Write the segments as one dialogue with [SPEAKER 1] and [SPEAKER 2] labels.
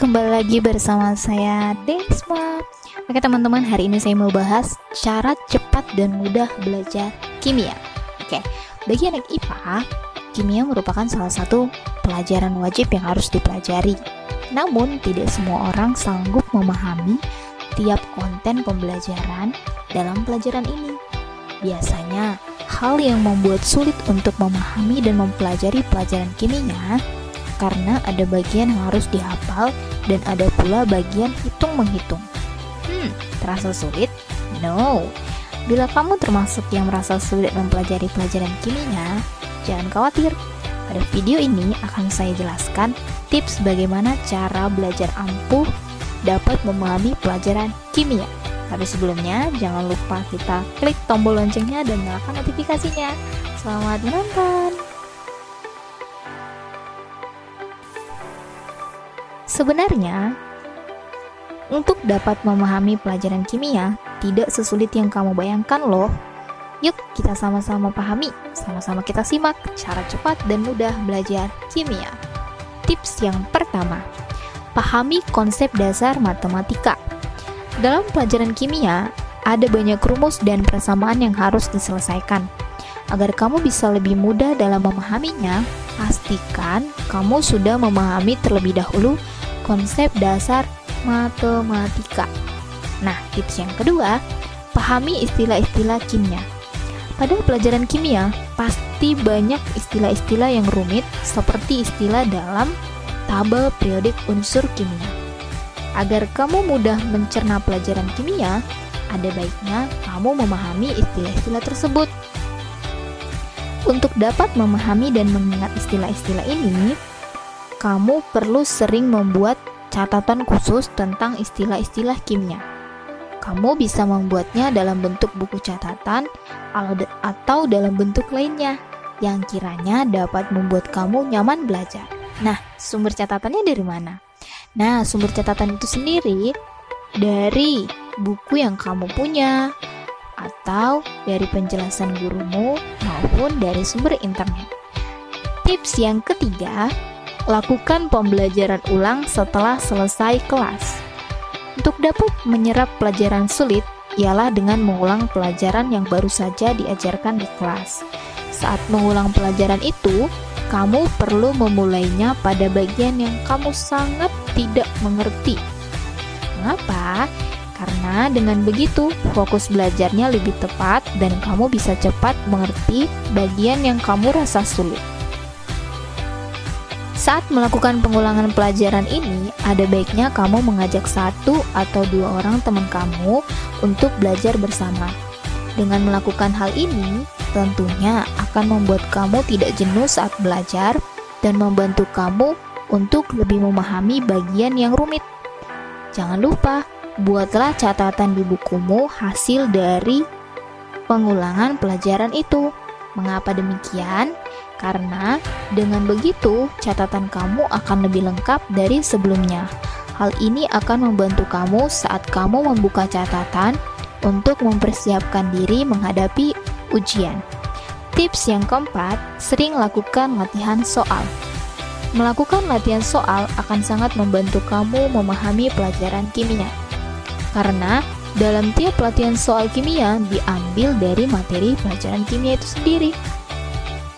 [SPEAKER 1] kembali lagi bersama saya Desma. Oke teman-teman, hari ini saya mau bahas cara cepat dan mudah belajar kimia. Oke, bagi anak IPA, kimia merupakan salah satu pelajaran wajib yang harus dipelajari. Namun, tidak semua orang sanggup memahami tiap konten pembelajaran dalam pelajaran ini. Biasanya, hal yang membuat sulit untuk memahami dan mempelajari pelajaran kimia karena ada bagian yang harus dihafal dan ada pula bagian hitung-menghitung. Terasa sulit? No. Bila kamu termasuk yang merasa sulit mempelajari pelajaran kimia, jangan khawatir. Pada video ini akan saya jelaskan tips bagaimana cara belajar ampuh dapat memahami pelajaran kimia. Tapi sebelumnya, jangan lupa kita klik tombol loncengnya dan nyalakan notifikasinya. Selamat menonton! Sebenarnya, untuk dapat memahami pelajaran kimia, tidak sesulit yang kamu bayangkan loh. Yuk kita sama-sama pahami, sama-sama kita simak cara cepat dan mudah belajar kimia. Tips yang pertama, pahami konsep dasar matematika. Dalam pelajaran kimia, ada banyak rumus dan persamaan yang harus diselesaikan. Agar kamu bisa lebih mudah dalam memahaminya, pastikan kamu sudah memahami terlebih dahulu konsep dasar matematika. Nah, tips yang kedua, pahami istilah-istilah kimia. Pada pelajaran kimia, pasti banyak istilah-istilah yang rumit seperti istilah dalam tabel periodik unsur kimia. Agar kamu mudah mencerna pelajaran kimia, ada baiknya kamu memahami istilah-istilah tersebut. Untuk dapat memahami dan mengingat istilah-istilah ini, kamu perlu sering membuat catatan khusus tentang istilah-istilah kimia. Kamu bisa membuatnya dalam bentuk buku catatan atau dalam bentuk lainnya yang kiranya dapat membuat kamu nyaman belajar. Nah, sumber catatannya dari mana? Nah, sumber catatan itu sendiri dari buku yang kamu punya, atau dari penjelasan gurumu maupun dari sumber internet. Tips yang ketiga, lakukan pembelajaran ulang setelah selesai kelas. Untuk dapat menyerap pelajaran sulit, ialah dengan mengulang pelajaran yang baru saja diajarkan di kelas. Saat mengulang pelajaran itu, kamu perlu memulainya pada bagian yang kamu sangat tidak mengerti. Mengapa? Karena dengan begitu, fokus belajarnya lebih tepat dan kamu bisa cepat mengerti bagian yang kamu rasa sulit. Saat melakukan pengulangan pelajaran ini, ada baiknya kamu mengajak 1 atau 2 orang teman kamu untuk belajar bersama. Dengan melakukan hal ini, tentunya akan membuat kamu tidak jenuh saat belajar dan membantu kamu untuk lebih memahami bagian yang rumit. Jangan lupa, buatlah catatan di bukumu hasil dari pengulangan pelajaran itu. Mengapa demikian? Karena dengan begitu, catatan kamu akan lebih lengkap dari sebelumnya. Hal ini akan membantu kamu saat kamu membuka catatan untuk mempersiapkan diri menghadapi ujian. Tips yang keempat, sering lakukan latihan soal. Melakukan latihan soal akan sangat membantu kamu memahami pelajaran kimia. Karena dalam tiap latihan soal kimia diambil dari materi pelajaran kimia itu sendiri.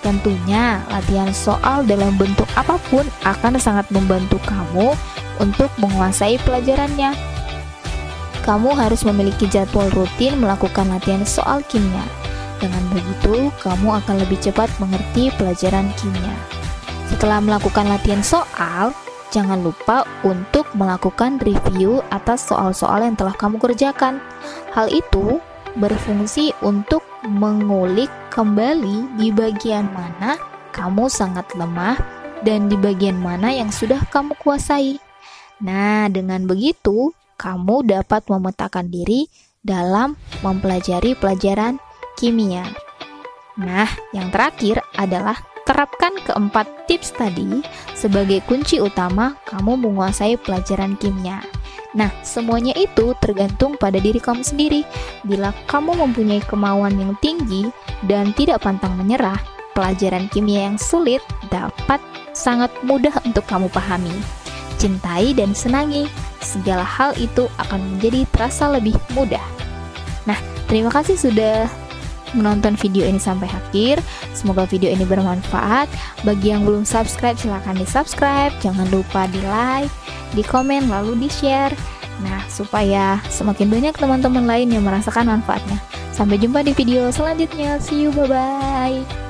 [SPEAKER 1] Tentunya latihan soal dalam bentuk apapun akan sangat membantu kamu untuk menguasai pelajarannya. Kamu harus memiliki jadwal rutin melakukan latihan soal kimia. Dengan begitu, kamu akan lebih cepat mengerti pelajaran kimia. Setelah melakukan latihan soal, jangan lupa untuk melakukan review atas soal-soal yang telah kamu kerjakan. Hal itu berfungsi untuk mengulik kembali di bagian mana kamu sangat lemah dan di bagian mana yang sudah kamu kuasai. Nah, dengan begitu, kamu dapat memetakan diri dalam mempelajari pelajaran kimia. Nah, yang terakhir adalah terapkan keempat tips tadi sebagai kunci utama kamu menguasai pelajaran kimia. Nah, semuanya itu tergantung pada diri kamu sendiri. Bila kamu mempunyai kemauan yang tinggi dan tidak pantang menyerah, pelajaran kimia yang sulit dapat sangat mudah untuk kamu pahami. cintai dan senangi. Segala hal itu akan menjadi terasa lebih mudah. Nah, terima kasih sudah menonton video ini sampai akhir. Semoga video ini bermanfaat. Bagi yang belum subscribe, silahkan di subscribe. Jangan lupa di like, di komen, lalu di share. Nah, supaya semakin banyak teman-teman lain yang merasakan manfaatnya. Sampai jumpa di video selanjutnya. See you, bye-bye.